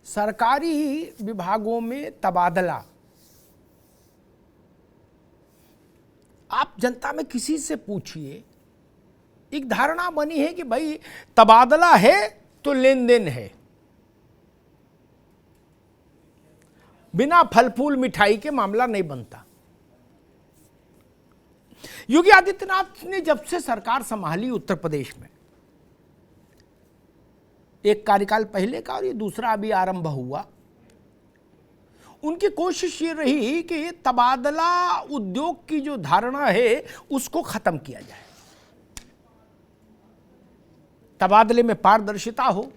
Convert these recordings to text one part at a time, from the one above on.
सरकारी विभागों में तबादला, आप जनता में किसी से पूछिए, एक धारणा बनी है कि भाई तबादला है तो लेन देन है, बिना फल फूल मिठाई के मामला नहीं बनता। योगी आदित्यनाथ ने जब से सरकार संभाली उत्तर प्रदेश में, एक कार्यकाल पहले का और ये दूसरा अभी आरंभ हुआ, उनकी कोशिश ये रही कि तबादला उद्योग की जो धारणा है उसको खत्म किया जाए, तबादले में पारदर्शिता हो,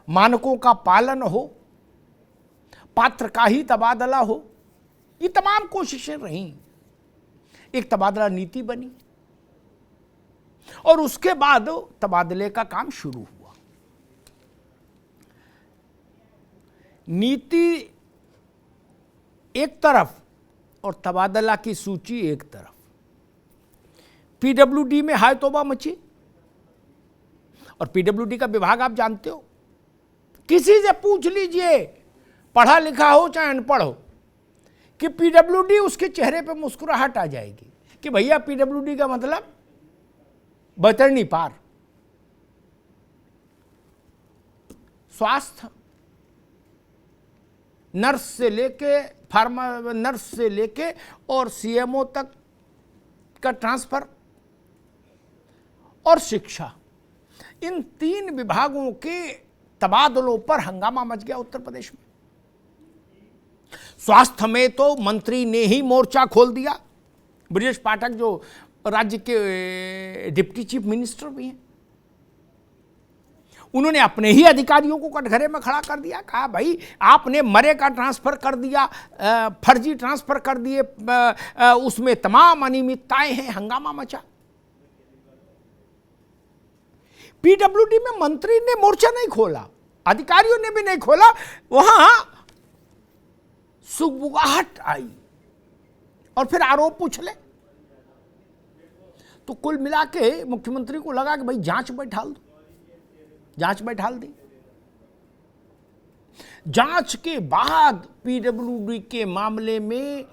मानकों का पालन हो, पात्र का ही तबादला हो, ये तमाम कोशिशें रहीं। एक तबादला नीति बनी और उसके बाद तबादले का काम शुरू हुआ। नीति एक तरफ और तबादला की सूची एक तरफ। पीडब्ल्यूडी में हाय तौबा मची, और पीडब्ल्यूडी का विभाग आप जानते हो, किसी से पूछ लीजिए, पढ़ा लिखा हो चाहे अनपढ़ हो, कि पीडब्ल्यूडी, उसके चेहरे पे मुस्कुराहट आ जाएगी कि भैया पीडब्ल्यूडी का मतलब बैतरणी पार। स्वास्थ्य, नर्स से लेके नर्स से लेके और सीएमओ तक का ट्रांसफर, और शिक्षा, इन तीन विभागों के तबादलों पर हंगामा मच गया उत्तर प्रदेश में। स्वास्थ्य में तो मंत्री ने ही मोर्चा खोल दिया। ब्रजेश पाठक जो राज्य के डिप्टी चीफ मिनिस्टर भी हैं, उन्होंने अपने ही अधिकारियों को कटघरे में खड़ा कर दिया, कहा भाई आपने मरे का ट्रांसफर कर दिया, फर्जी ट्रांसफर कर दिए, उसमें तमाम अनियमितताएं हैं, हंगामा मचा। पीडब्ल्यूडी में मंत्री ने मोर्चा नहीं खोला, अधिकारियों ने भी नहीं खोला, वहां सुगबुगाहट आई और फिर आरोप पूछ ले। तो कुल मिला के मुख्यमंत्री को लगा कि भाई जांच बैठाल दो, जांच बैठाल दी। जांच के बाद पीडब्ल्यूडी के मामले में,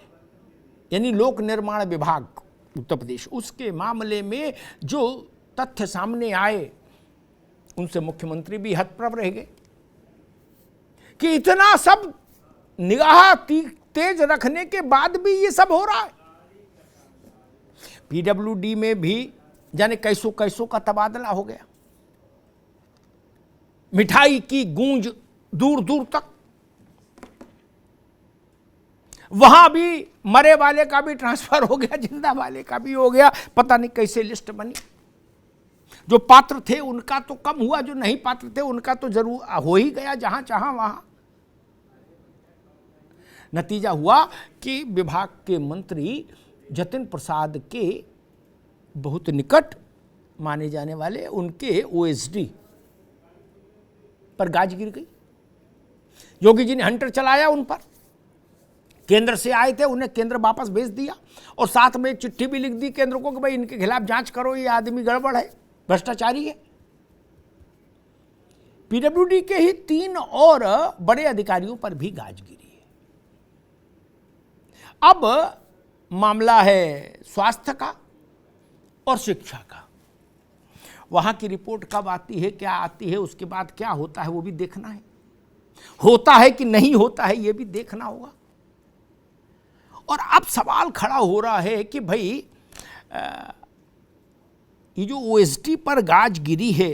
यानी लोक निर्माण विभाग उत्तर प्रदेश, उसके मामले में जो तथ्य सामने आए, उनसे मुख्यमंत्री भी हतप्रभ रह गए कि इतना सब निगाह तेज रखने के बाद भी ये सब हो रहा है। पीडब्ल्यूडी में भी जाने कैसों कैसों का तबादला हो गया, मिठाई की गूंज दूर दूर तक, वहां भी मरे वाले का भी ट्रांसफर हो गया, जिंदा वाले का भी हो गया, पता नहीं कैसे लिस्ट बनी। जो पात्र थे उनका तो कम हुआ, जो नहीं पात्र थे उनका तो जरूर हो ही गया, जहां चाहा वहां। नतीजा हुआ कि विभाग के मंत्री जतिन प्रसाद के बहुत निकट माने जाने वाले उनके ओएसडी पर गाज गिर गई। योगी जी ने हंटर चलाया उन पर, केंद्र से आए थे, उन्हें केंद्र वापस भेज दिया, और साथ में एक चिट्ठी भी लिख दी केंद्र को कि भाई इनके खिलाफ जांच करो, ये आदमी गड़बड़ है, भ्रष्टाचारी है। पीडब्ल्यूडी के ही 3 और बड़े अधिकारियों पर भी गाज गिरी है। अब मामला है स्वास्थ्य का और शिक्षा का। वहां की रिपोर्ट कब आती है, क्या आती है, उसके बाद क्या होता है वो भी देखना है, होता है कि नहीं होता है ये भी देखना होगा। और अब सवाल खड़ा हो रहा है कि भाई ये जो ओएसडी पर गाज गिरी है,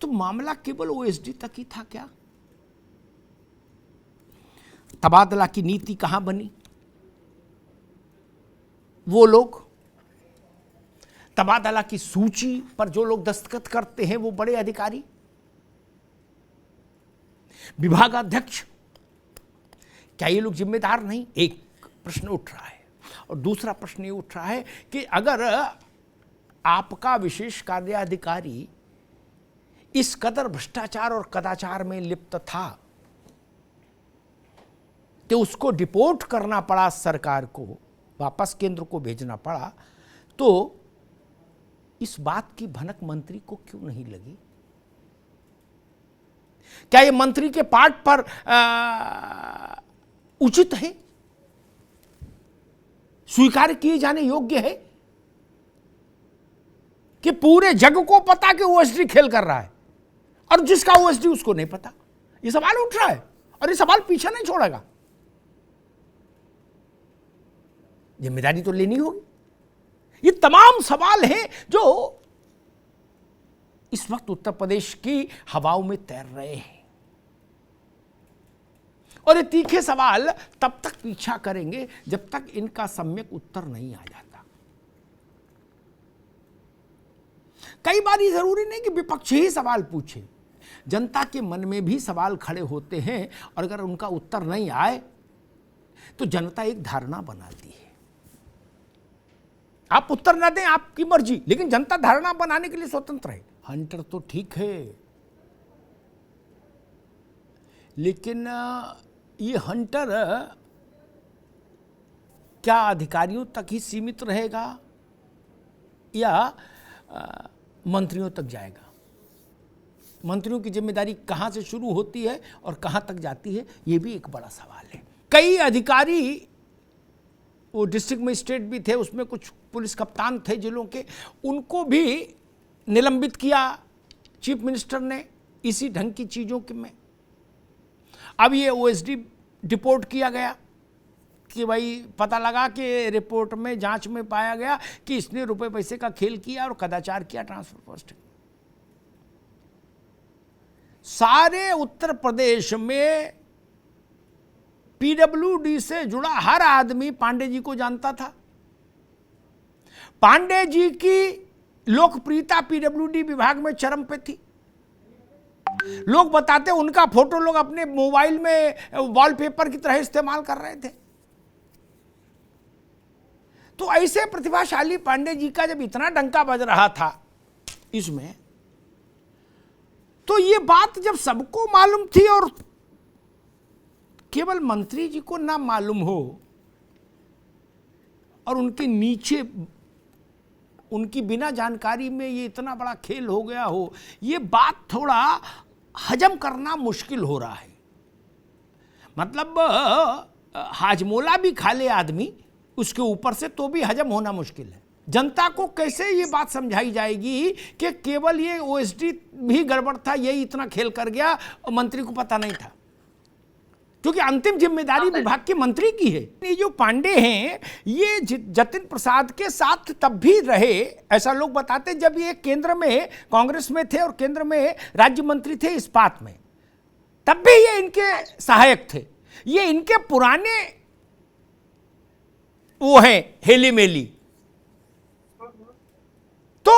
तो मामला केवल ओएसडी तक ही था क्या? तबादला की नीति कहां बनी? वो लोग, तबादला की सूची पर जो लोग दस्तखत करते हैं वो बड़े अधिकारी, विभागाध्यक्ष, क्या ये लोग जिम्मेदार नहीं? एक प्रश्न उठ रहा है। और दूसरा प्रश्न ये उठ रहा है कि अगर आपका विशेष कार्याधिकारी इस कदर भ्रष्टाचार और कदाचार में लिप्त था तो उसको डिपोर्ट करना पड़ा, सरकार को वापस केंद्र को भेजना पड़ा, तो इस बात की भनक मंत्री को क्यों नहीं लगी? क्या ये मंत्री के पार्ट पर उचित है, स्वीकार किए जाने योग्य है कि पूरे जग को पता कि ओएसडी खेल कर रहा है और जिसका ओएसडी उसको नहीं पता? ये सवाल उठ रहा है और ये सवाल पीछे नहीं छोड़ेगा। जिम्मेदारी तो लेनी होगी। ये तमाम सवाल हैं जो इस वक्त उत्तर प्रदेश की हवाओं में तैर रहे हैं और ये तीखे सवाल तब तक पीछा करेंगे जब तक इनका सम्यक उत्तर नहीं आ जाता। कई बार ये जरूरी नहीं कि विपक्ष ही सवाल पूछे, जनता के मन में भी सवाल खड़े होते हैं और अगर उनका उत्तर नहीं आए तो जनता एक धारणा बनाती है। आप उत्तर ना दें, आपकी मर्जी, लेकिन जनता धारणा बनाने के लिए स्वतंत्र है। हंटर तो ठीक है, लेकिन ये हंटर क्या अधिकारियों तक ही सीमित रहेगा या मंत्रियों तक जाएगा? मंत्रियों की जिम्मेदारी कहां से शुरू होती है और कहां तक जाती है, ये भी एक बड़ा सवाल है। कई अधिकारी, वो डिस्ट्रिक्ट मजिस्ट्रेट भी थे, उसमें कुछ पुलिस कप्तान थे जिलों के, उनको भी निलंबित किया चीफ मिनिस्टर ने इसी ढंग की चीज़ों के में। अब ये ओएसडी डिपोर्ट किया गया कि भाई पता लगा कि रिपोर्ट में, जांच में पाया गया कि इसने रुपए पैसे का खेल किया और कदाचार किया ट्रांसफर पोस्टिंग। सारे उत्तर प्रदेश में पीडब्ल्यूडी से जुड़ा हर आदमी पांडे जी को जानता था। पांडे जी की लोकप्रियता पीडब्ल्यूडी विभाग में चरम पे थी। लोग बताते उनका फोटो लोग अपने मोबाइल में वॉलपेपर की तरह इस्तेमाल कर रहे थे। तो ऐसे प्रतिभाशाली पांडे जी का जब इतना डंका बज रहा था इसमें, तो ये बात जब सबको मालूम थी और केवल मंत्री जी को ना मालूम हो और उनके नीचे उनकी बिना जानकारी में ये इतना बड़ा खेल हो गया हो, ये बात थोड़ा हजम करना मुश्किल हो रहा है। मतलब हाजमोला भी खा ले आदमी उसके ऊपर से, तो भी हजम होना मुश्किल है। जनता को कैसे ये बात समझाई जाएगी कि केवल ये ओएसडी भी गड़बड़ था, यही इतना खेल कर गया और मंत्री को पता नहीं था, क्योंकि अंतिम जिम्मेदारी विभाग के मंत्री की है। ये जो पांडे हैं ये जतिन प्रसाद के साथ तब भी रहे, ऐसा लोग बताते, जब ये केंद्र में कांग्रेस में थे और केंद्र में राज्य मंत्री थे इस्पात में, तब भी ये इनके सहायक थे। ये इनके पुराने वो हैं हेली मेली। तो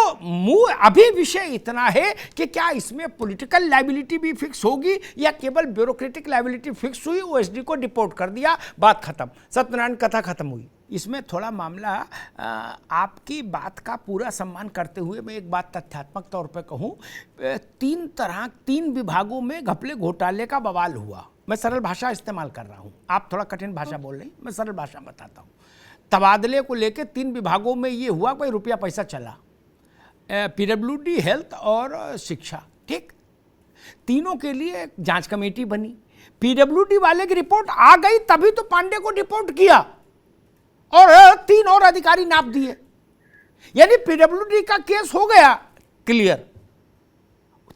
अभी विषय इतना है कि क्या इसमें पॉलिटिकल लायबिलिटी भी फिक्स होगी या केवल ब्यूरोक्रेटिक लायबिलिटी फिक्स हुई, ओएसडी को डिपोर्ट कर दिया, बात खत्म, सत्यनारायण कथा खत्म हुई। इसमें थोड़ा मामला, आपकी बात का पूरा सम्मान करते हुए मैं एक बात तथ्यात्मक तौर पे कहूँ, तीन विभागों में घपले घोटाले का बवाल हुआ। मैं सरल भाषा इस्तेमाल कर रहा हूँ, आप थोड़ा कठिन भाषा बोल रहे हैं, मैं सरल भाषा बताता हूँ। तबादले को लेकर 3 विभागों में ये हुआ, कोई रुपया पैसा चला, पीडब्ल्यूडी, हेल्थ और शिक्षा, ठीक। तीनों के लिए जांच कमेटी बनी, पीडब्ल्यूडी वाले की रिपोर्ट आ गई तभी तो पांडे को डिपोर्ट किया और 3 और अधिकारी नाप दिए, यानी पीडब्ल्यूडी का केस हो गया क्लियर।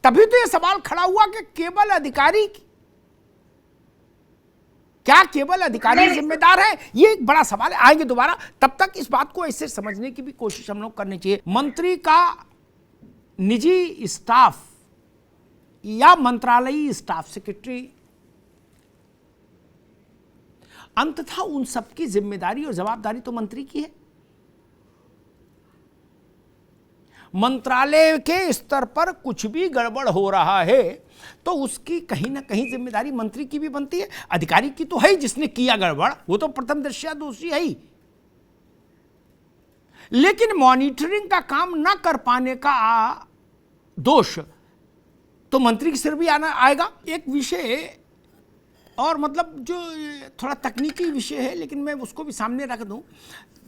तभी तो यह सवाल खड़ा हुआ कि केवल अधिकारी, क्या केवल अधिकारी जिम्मेदार है? ये एक बड़ा सवाल है, आएंगे दोबारा। तब तक इस बात को ऐसे समझने की भी कोशिश हम लोग करनी चाहिए। मंत्री का निजी स्टाफ या मंत्रालयी स्टाफ, सेक्रेटरी, अंततः उन सबकी जिम्मेदारी और जवाबदारी तो मंत्री की है। मंत्रालय के स्तर पर कुछ भी गड़बड़ हो रहा है तो उसकी कहीं ना कहीं जिम्मेदारी मंत्री की भी बनती है। अधिकारी की तो है ही, जिसने किया गड़बड़ वो तो प्रथम दृष्टया दोषी है ही, लेकिन मॉनिटरिंग का काम ना कर पाने का दोष तो मंत्री के सिर भी आएगा। एक विषय और, मतलब जो थोड़ा तकनीकी विषय है, लेकिन मैं उसको भी सामने रख दूं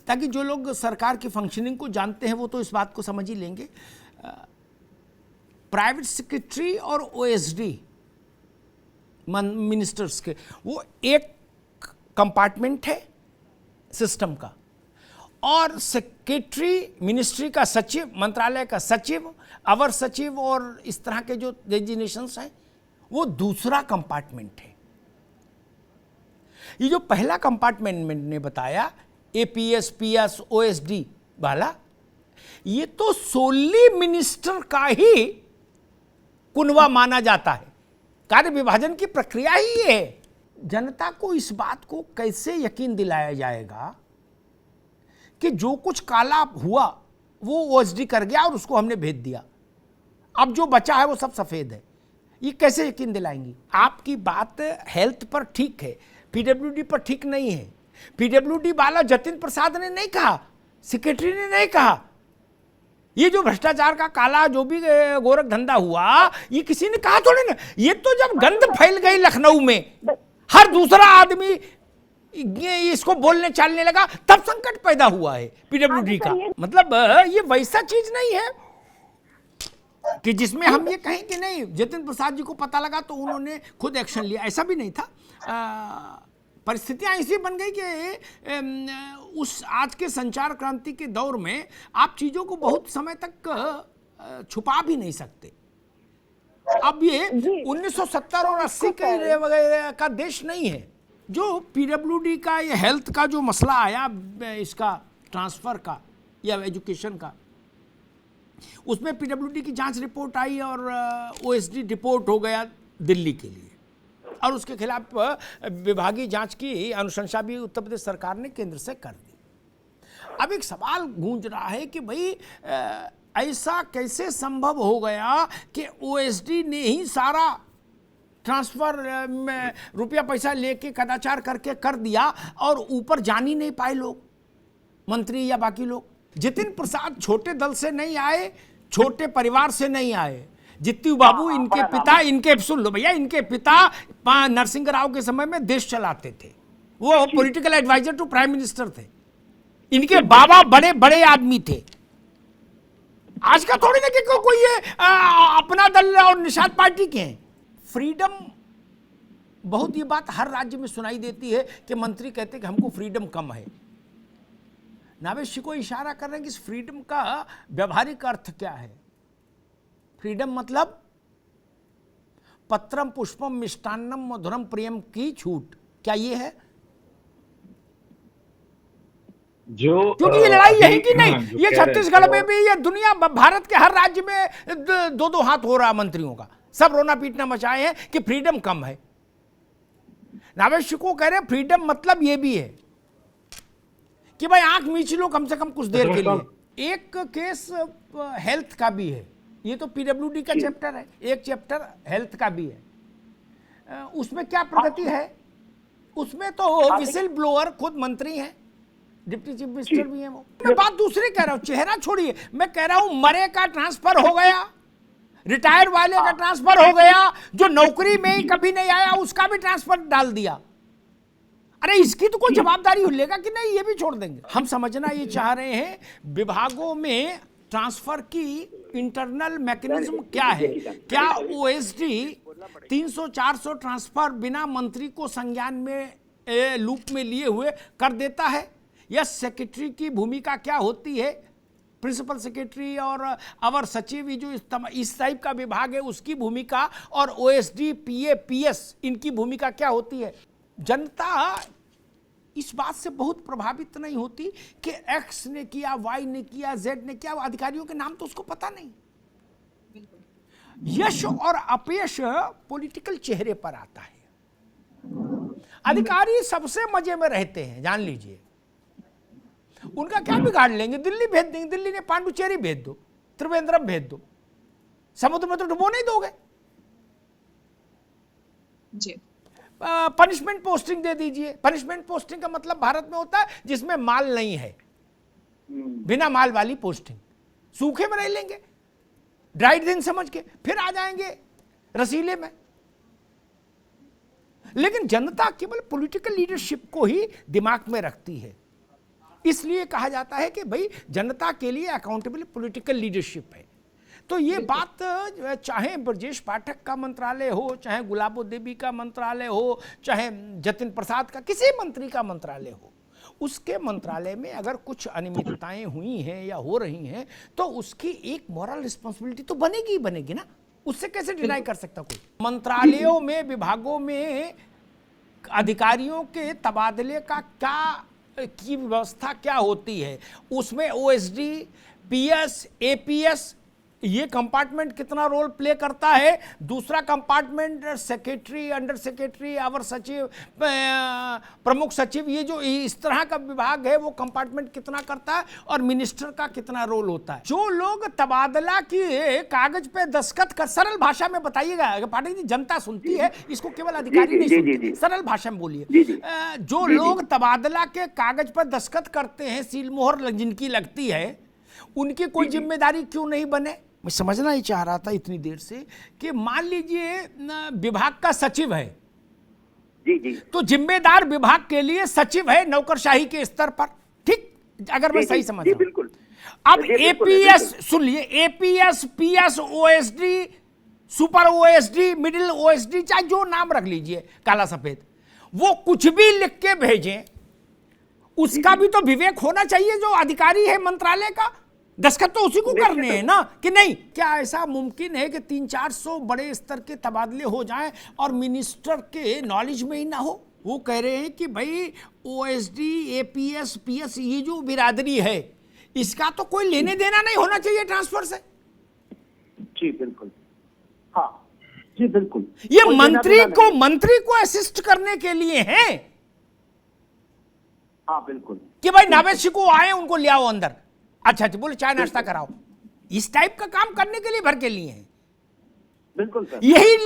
ताकि जो लोग सरकार की फंक्शनिंग को जानते हैं वो तो इस बात को समझ ही लेंगे। प्राइवेट सेक्रेटरी और ओएसडी मिनिस्टर्स के, वो एक कंपार्टमेंट है सिस्टम का, और सेक्रेटरी, मिनिस्ट्री का सचिव, मंत्रालय का सचिव, अवर सचिव और इस तरह के जो डेजिग्नेशंस हैं वो दूसरा कंपार्टमेंट है। ये जो पहला कंपार्टमेंट मैंने बताया, एपीएस, पीएस, ओएसडी वाला, ये तो सोली मिनिस्टर का ही कुनवा माना जाता है। कार्य विभाजन की प्रक्रिया ही ये है। जनता को इस बात को कैसे यकीन दिलाया जाएगा कि जो कुछ काला हुआ वो ओएसडी कर गया और उसको हमने भेज दिया, अब जो बचा है वो सब सफेद है? ये कैसे यकीन दिलाएंगी? आपकी बात हेल्थ पर ठीक है, पीडब्ल्यूडी पर ठीक नहीं है। पीडब्ल्यूडी वाला जतिन प्रसाद ने नहीं कहा, सेक्रेटरी ने नहीं कहा। ये जो भ्रष्टाचार का काला जो भी गोरख धंधा हुआ, ये किसी ने कहा थोड़ी ना। ये तो जब गंध फैल गई लखनऊ में, हर दूसरा आदमी ये इसको बोलने चालने लगा, तब संकट पैदा हुआ है पीडब्ल्यूडी का। मतलब ये वैसा चीज नहीं है कि जिसमें हम ये कहें कि नहीं, जतिन प्रसाद जी को पता लगा तो उन्होंने खुद एक्शन लिया, ऐसा भी नहीं था। परिस्थितियां ऐसी बन गई कि उस आज के संचार क्रांति के दौर में आप चीजों को बहुत समय तक छुपा भी नहीं सकते। अब ये 1970 और 80 के वगैरह का देश नहीं है। जो पीडब्ल्यूडी का ये हेल्थ का जो मसला आया, इसका ट्रांसफर का या एजुकेशन का, उसमें पीडब्ल्यूडी की जांच रिपोर्ट आई और ओएसडी रिपोर्ट हो गया दिल्ली के लिए, और उसके खिलाफ विभागीय जांच की अनुशंसा भी उत्तर प्रदेश सरकार ने केंद्र से कर दी। अब एक सवाल गूंज रहा है कि भाई ऐसा कैसे संभव हो गया कि ओएसडी ने ही सारा ट्रांसफर में रुपया पैसा लेके कदाचार करके कर दिया और ऊपर जान ही नहीं पाए लोग, मंत्री या बाकी लोग। जतिन प्रसाद छोटे दल से नहीं आए, छोटे परिवार से नहीं आए। जित्तू बाबू इनके पिता, इनके सुन लो भैया, इनके पिता नरसिंह राव के समय में देश चलाते थे, वो political adviser to prime minister थे। इनके बाबा बड़े बड़े आदमी थे। आज का थोड़ी ना कि कोई ये अपना दल और निषाद पार्टी के हैं। फ्रीडम, बहुत ये बात हर राज्य में सुनाई देती है कि मंत्री कहते हैं कि हमको फ्रीडम कम है। नावेश को इशारा कर रहे हैं कि इस फ्रीडम का व्यवहारिक अर्थ क्या है। फ्रीडम मतलब पत्रम पुष्पम मिष्टान्नम मधुरम प्रियम की छूट, क्या ये है? जो क्योंकि ये लड़ाई यही की नहीं, ये छत्तीसगढ़ में भी, ये दुनिया, भारत के हर राज्य में दो हाथ हो रहा मंत्रियों का। सब रोना पीटना मचाए हैं कि फ्रीडम कम है। नावेश को कह रहे हैं फ्रीडम मतलब ये भी है कि भाई आंख मीच लो कम से कम कुछ देर के लिए। एक केस हेल्थ का भी है, ये तो पीडब्ल्यूडी का चैप्टर है, एक चैप्टर हेल्थ का भी है। उसमें क्या प्रगति है? उसमें तो विसिल ब्लोअर खुद मंत्री हैं, डिप्टी चीफ मिनिस्टर भी हैं वो। मैं बात दूसरी कह रहा हूं, चेहरा छोड़िए, मैं कह रहा हूं मरे का ट्रांसफर हो गया, रिटायर वाले का ट्रांसफर हो गया, जो नौकरी में ही कभी नहीं आया उसका भी ट्रांसफर डाल दिया। अरे इसकी तो कोई जवाबदारी लेगा कि नहीं, ये भी छोड़ देंगे। हम समझना ये चाह रहे हैं विभागों में ट्रांसफर की इंटरनल मैकेनिज्म क्या है। क्या ओएसडी 300-400 ट्रांसफर बिना मंत्री को संज्ञान में लूप में लिए हुए कर देता है, या सेक्रेटरी की भूमिका क्या होती है, प्रिंसिपल सेक्रेटरी और अवर सचिव, जो इस टाइप का विभाग है उसकी भूमिका, और ओएसडी, पीए, पीएस, इनकी भूमिका क्या होती है। जनता इस बात से बहुत प्रभावित नहीं होती कि एक्स ने किया, वाई ने किया, जेड ने किया, अधिकारियों के नाम तो उसको पता नहीं। यश और अपयश पॉलिटिकल चेहरे पर आता है। अधिकारी सबसे मजे में रहते हैं, जान लीजिए। उनका क्या बिगाड़ लेंगे? दिल्ली भेज देंगे, दिल्ली ने पांडुचेरी भेज दो, त्रिवेंद्रम भेज दो, समुद्र में तो डुबो नहीं दोगे जी। पनिशमेंट पोस्टिंग दे दीजिए। पनिशमेंट पोस्टिंग का मतलब भारत में होता है जिसमें माल नहीं है, बिना माल वाली पोस्टिंग। सूखे में रह लेंगे, ड्राइड दिन समझ के, फिर आ जाएंगे रसीले में। लेकिन जनता केवल पॉलिटिकल लीडरशिप को ही दिमाग में रखती है। इसलिए कहा जाता है कि भाई जनता के लिए अकाउंटेबल पॉलिटिकल लीडरशिप है। तो ये बात चाहे ब्रजेश पाठक का मंत्रालय हो, चाहे गुलाबो देवी का मंत्रालय हो, चाहे जतिन प्रसाद का किसी मंत्री का मंत्रालय हो, उसके मंत्रालय में अगर कुछ अनियमितताएं हुई हैं या हो रही हैं तो उसकी एक मॉरल रिस्पॉन्सिबिलिटी तो बनेगी ही बनेगी ना, उससे कैसे डिनाई कर सकता कोई। मंत्रालयों में, विभागों में अधिकारियों के तबादले का क्या की व्यवस्था क्या होती है, उसमें ओएसडी, पीएस, एपीएस ये कंपार्टमेंट कितना रोल प्ले करता है, दूसरा कंपार्टमेंट सेक्रेटरी, अंडर सेक्रेटरी, अवर सचिव, प्रमुख सचिव, ये जो इस तरह का विभाग है वो कंपार्टमेंट कितना करता है, और मिनिस्टर का कितना रोल होता है। जो लोग तबादला की कागज पे दस्तखत कर, सरल भाषा में बताइएगा पाठक जी, जनता सुनती है इसको, केवल अधिकारी नहीं सुनते, सरल भाषा में बोलिए। जो लोग तबादला के कागज पर दस्तखत करते हैं, सील मोहर जिनकी लगती है, उनकी कोई जिम्मेदारी क्यों नहीं बने। मैं समझना ही चाह रहा था इतनी देर से कि मान लीजिए विभाग का सचिव है, जी, तो जिम्मेदार विभाग के लिए सचिव है नौकरशाही के स्तर पर, ठीक, अगर मैं सही समझ रहा हूं। बिल्कुल। अब एपीएस सुन लिए, APS, PS, OSD, super OSD, middle OSD, चाहे जो नाम रख लीजिए काला सफेद, वो कुछ भी लिख के भेजें, उसका भी तो विवेक होना चाहिए। जो अधिकारी है मंत्रालय का, दस्तखत तो उसी को करने हैं ना, कि नहीं? क्या ऐसा मुमकिन है कि 300-400 बड़े स्तर के तबादले हो जाएं और मिनिस्टर के नॉलेज में ही ना हो? वो कह रहे हैं कि भाई ओएसडी, एपीएस, पीएस, ये जो बिरादरी है इसका तो कोई लेने देना नहीं होना चाहिए ट्रांसफर से। जी बिल्कुल, हाँ जी बिल्कुल। ये मंत्री को असिस्ट करने के लिए है। हाँ बिल्कुल, कि भाई नावेशी को आए, उनको ले आओ अंदर, अच्छा बोले चाय नाश्ता कराओ, इस टाइप का काम करने के लिए भर के लिए हैं। बिल्कुल सर। यही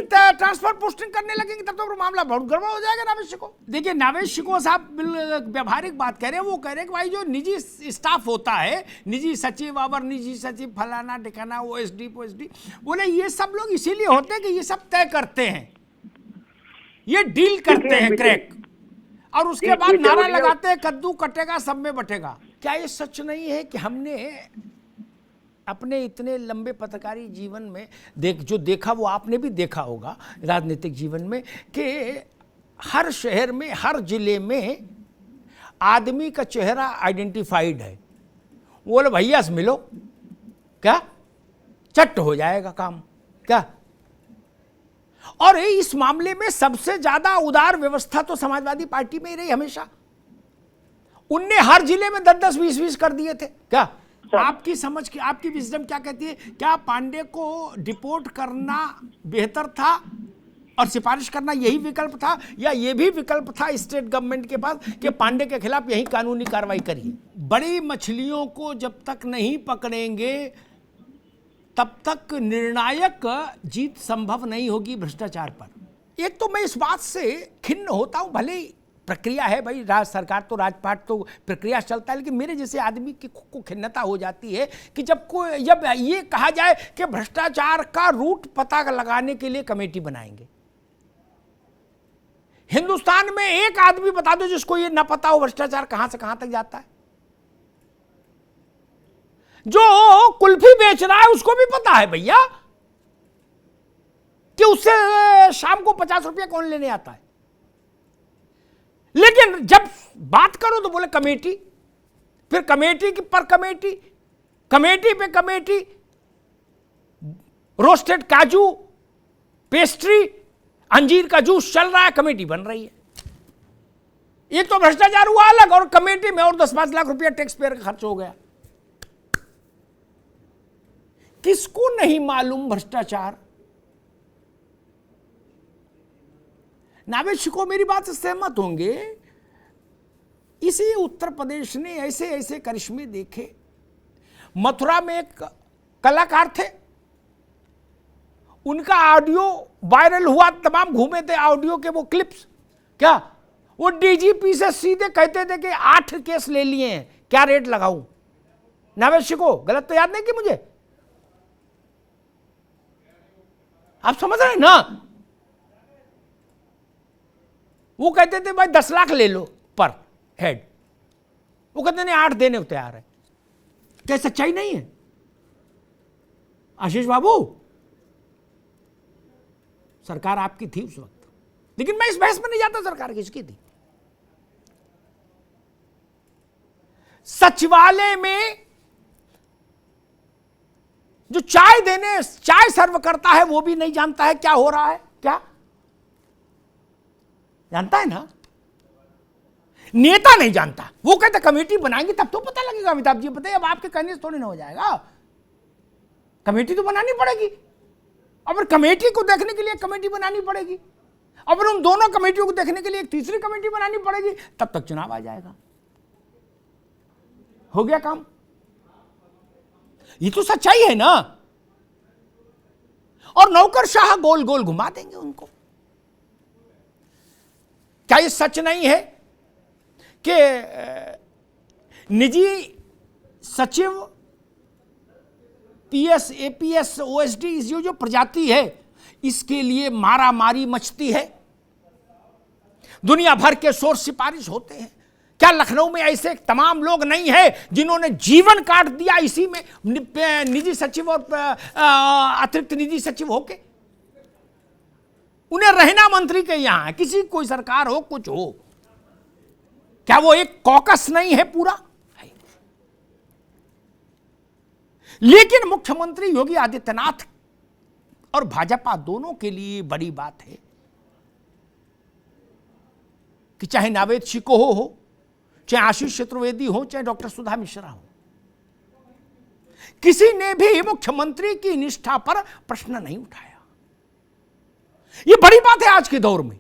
ट्रांसफर पोस्टिंग करने लगेंगे तब तो मामला बहुत गड़बड़ हो जाएगा नावेशी को। देखिए नावेशी को साहब व्यवहारिक बात कह रहे हैं, वो कह रहे हैं कि भाई जो निजी स्टाफ होता है, निजी सचिव, अवर निजी सचिव, फलाना ठिकाना, ओएसडी, बोले ये सब लोग इसीलिए होते हैं कि ये सब तय करते हैं, ये डील करते हैं क्रैक, और उसके बाद नारा लगाते हैं कद्दू कटेगा सब में बटेगा। क्या ये सच नहीं है कि हमने अपने इतने लंबे पत्रकारी जीवन में जो देखा वो आपने भी देखा होगा राजनीतिक जीवन में, कि हर शहर में, हर जिले में आदमी का चेहरा आइडेंटिफाइड है, बोले भैया से मिलो, क्या चट हो जाएगा काम, क्या? और इस मामले में सबसे ज्यादा उदार व्यवस्था तो समाजवादी पार्टी में ही रही हमेशा। उनने हर जिले में 10-10, 20-20 कर दिए थे। क्या आपकी समझ की, आपकी विजडम क्या कहती है? क्या पांडे को डिपोर्ट करना बेहतर था और सिफारिश करना यही विकल्प था, या यह भी विकल्प था स्टेट गवर्नमेंट के पास कि पांडे के खिलाफ यही कानूनी कार्रवाई करिए? बड़ी मछलियों को जब तक नहीं पकड़ेंगे तब तक निर्णायक जीत संभव नहीं होगी भ्रष्टाचार पर। एक तो मैं इस बात से खिन्न होता हूं, भले ही प्रक्रिया है भाई, सरकार तो, राजपाट तो प्रक्रिया चलता है, लेकिन मेरे जैसे आदमी की को खिन्नता हो जाती है कि जब ये कहा जाए कि भ्रष्टाचार का रूट पता लगाने के लिए कमेटी बनाएंगे। हिंदुस्तान में एक आदमी बता दो जिसको ये ना पता हो भ्रष्टाचार कहां से कहां तक जाता है। जो कुल्फी बेच रहा है उसको भी पता है भैया कि उससे शाम को 50 रुपया कौन लेने आता है, लेकिन जब बात करो तो बोले कमेटी, फिर कमेटी की पर कमेटी, कमेटी पे कमेटी, रोस्टेड काजू, पेस्ट्री, अंजीर का जूस चल रहा है, कमेटी बन रही है। एक तो भ्रष्टाचार हुआ अलग, और कमेटी में और 10-5 लाख रुपया टैक्स पेयर का खर्च हो गया। किसको नहीं मालूम भ्रष्टाचार? नावेशी को मेरी बात से सहमत होंगे, इसी उत्तर प्रदेश ने ऐसे ऐसे करिश्मे देखे। मथुरा में एक कलाकार थे, उनका ऑडियो वायरल हुआ, तमाम घूमे थे ऑडियो के वो क्लिप्स। क्या वो डीजीपी से सीधे कहते थे कि 8 केस ले लिए हैं, क्या रेट लगाऊं? नावेशी को गलत तो याद नहीं कि मुझे, आप समझ रहे हैं ना? वो कहते थे भाई 10 लाख ले लो पर हेड, वो कहते नहीं 8 देने को तैयार है। क्या सच्चाई नहीं है? आशीष बाबू, सरकार आपकी थी उस वक्त, लेकिन मैं इस बहस में नहीं जाता सरकार किसकी थी। सचिवालय में जो चाय सर्व करता है वो भी नहीं जानता है क्या हो रहा है। क्या जानता है ना? नेता नहीं जानता। वो कहता कमेटी बनाएंगे तब तो पता लगेगा। अमिताभ जी बताइए, अब आपके कहने से थोड़ी ना हो जाएगा, कमेटी तो बनानी पड़ेगी। अब कमेटी को देखने के लिए कमेटी बनानी पड़ेगी, अब उन दोनों कमेटियों को देखने के लिए एक तीसरी कमेटी बनानी पड़ेगी, तब तक चुनाव आ जाएगा। हो गया काम। ये तो सच्चाई है ना। और नौकरशाह गोल गोल घुमा देंगे उनको। क्या ये सच नहीं है कि निजी सचिव, पीएस, एपीएस, ओएसडी, ये जो प्रजाति है इसके लिए मारामारी मचती है, दुनिया भर के शोर सिफारिश होते हैं। क्या लखनऊ में ऐसे तमाम लोग नहीं है जिन्होंने जीवन काट दिया इसी में, निजी सचिव और अतिरिक्त निजी सचिव होके? उन्हें रहना मंत्री के यहां, किसी कोई सरकार हो कुछ हो, क्या वो एक कॉकस नहीं है पूरा? लेकिन मुख्यमंत्री योगी आदित्यनाथ और भाजपा दोनों के लिए बड़ी बात है कि चाहे नावेद शिकोह हो, चाहे आशीष चतुर्वेदी हो, चाहे डॉक्टर सुधा मिश्रा हो, किसी ने भी मुख्यमंत्री की निष्ठा पर प्रश्न नहीं उठाया। यह बड़ी बात है आज के दौर में।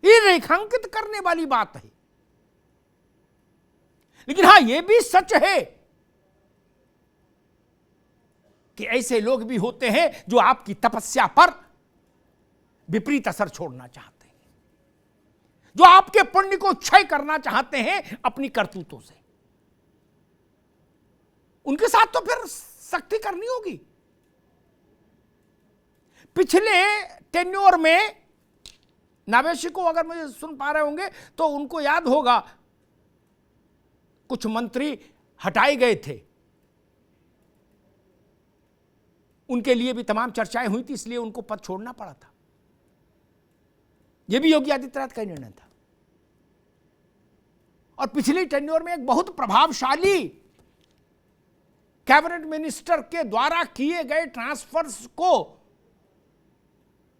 ये रेखांकित करने वाली बात है। लेकिन हां, यह भी सच है कि ऐसे लोग भी होते हैं जो आपकी तपस्या पर विपरीत असर छोड़ना चाहते हैं, जो आपके पुण्य को क्षय करना चाहते हैं अपनी करतूतों से। उनके साथ तो फिर सख्ती करनी होगी। पिछले टेन्योर में नावेशी को अगर मुझे सुन पा रहे होंगे तो उनको याद होगा, कुछ मंत्री हटाए गए थे, उनके लिए भी तमाम चर्चाएं हुई थी, इसलिए उनको पद छोड़ना पड़ा था। यह भी योगी आदित्यनाथ का निर्णय था। और पिछली टेन्योर में एक बहुत प्रभावशाली कैबिनेट मिनिस्टर के द्वारा किए गए ट्रांसफर्स को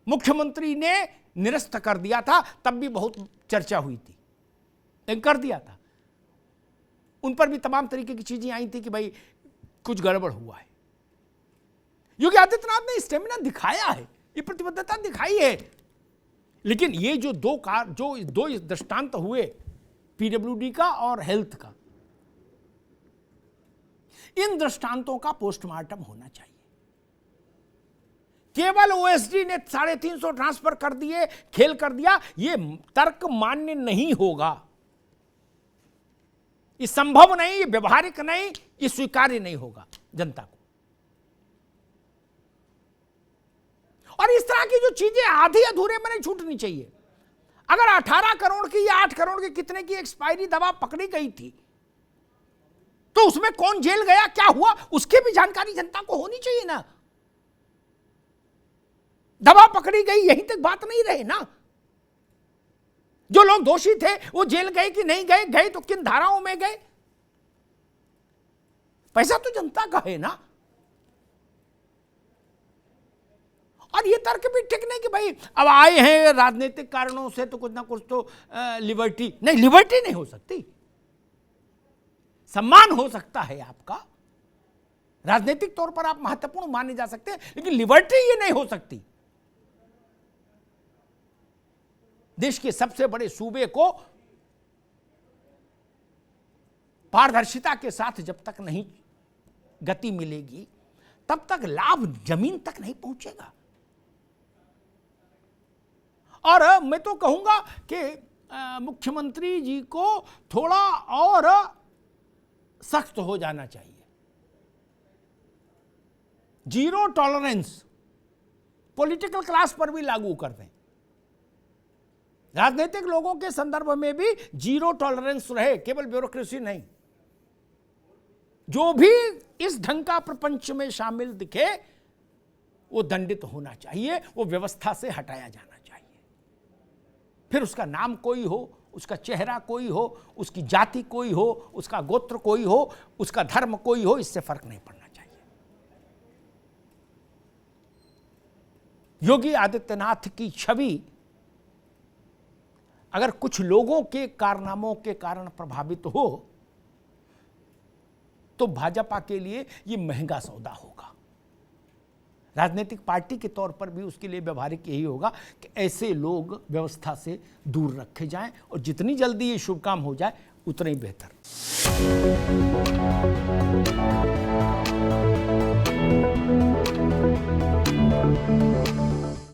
मुख्यमंत्री ने निरस्त कर दिया था, तब भी बहुत चर्चा हुई थी, लेकिन कर दिया था। उन पर भी तमाम तरीके की चीजें आई थी कि भाई कुछ गड़बड़ हुआ है। योगी आदित्यनाथ ने स्टेमिना दिखाया है, ये प्रतिबद्धता दिखाई है। लेकिन ये जो दो दृष्टांत हुए, पीडब्ल्यूडी का और हेल्थ का, इन दृष्टांतों का पोस्टमार्टम होना चाहिए। केवल ओएसडी ने 350 ट्रांसफर कर दिए, खेल कर दिया, यह तर्क मान्य नहीं होगा, ये संभव नहीं, ये व्यवहारिक नहीं, ये स्वीकार्य नहीं होगा जनता को। और इस तरह की जो चीजें आधी अधूरे में नहीं छूटनी चाहिए। अगर 18 करोड़ की या 8 करोड़ की कितने की एक्सपायरी दवा पकड़ी गई थी, तो उसमें कौन जेल गया, क्या हुआ, उसकी भी जानकारी जनता को होनी चाहिए ना। दवा पकड़ी गई यहीं तक बात नहीं रहे ना। जो लोग दोषी थे वो जेल गए कि नहीं गए, गए तो किन धाराओं में गए, पैसा तो जनता का है ना। और ये तर्क भी ठीक नहीं कि भाई अब आए हैं राजनीतिक कारणों से तो कुछ ना कुछ तो लिबर्टी नहीं, लिबर्टी नहीं हो सकती। सम्मान हो सकता है आपका, राजनीतिक तौर पर आप महत्वपूर्ण माने जा सकते हैं, लेकिन लिबर्टी ये नहीं हो सकती। देश के सबसे बड़े सूबे को पारदर्शिता के साथ जब तक नहीं गति मिलेगी, तब तक लाभ जमीन तक नहीं पहुंचेगा। और मैं तो कहूंगा कि मुख्यमंत्री जी को थोड़ा और सख्त हो जाना चाहिए। जीरो टॉलरेंस पॉलिटिकल क्लास पर भी लागू कर दें। राजनीतिक लोगों के संदर्भ में भी जीरो टॉलरेंस रहे, केवल ब्यूरोक्रेसी नहीं। जो भी इस ढंग का प्रपंच में शामिल दिखे वो दंडित होना चाहिए, वो व्यवस्था से हटाया जाना चाहिए। फिर उसका नाम कोई हो, उसका चेहरा कोई हो, उसकी जाति कोई हो, उसका गोत्र कोई हो, उसका धर्म कोई हो, इससे फर्क नहीं पड़ना चाहिए। योगी आदित्यनाथ की छवि अगर कुछ लोगों के कारनामों के कारण प्रभावित हो तो भाजपा के लिए यह महंगा सौदा होगा। राजनीतिक पार्टी के तौर पर भी उसके लिए व्यवहारिक यही होगा कि ऐसे लोग व्यवस्था से दूर रखे जाएं और जितनी जल्दी ये शुभ काम हो जाए उतना ही बेहतर।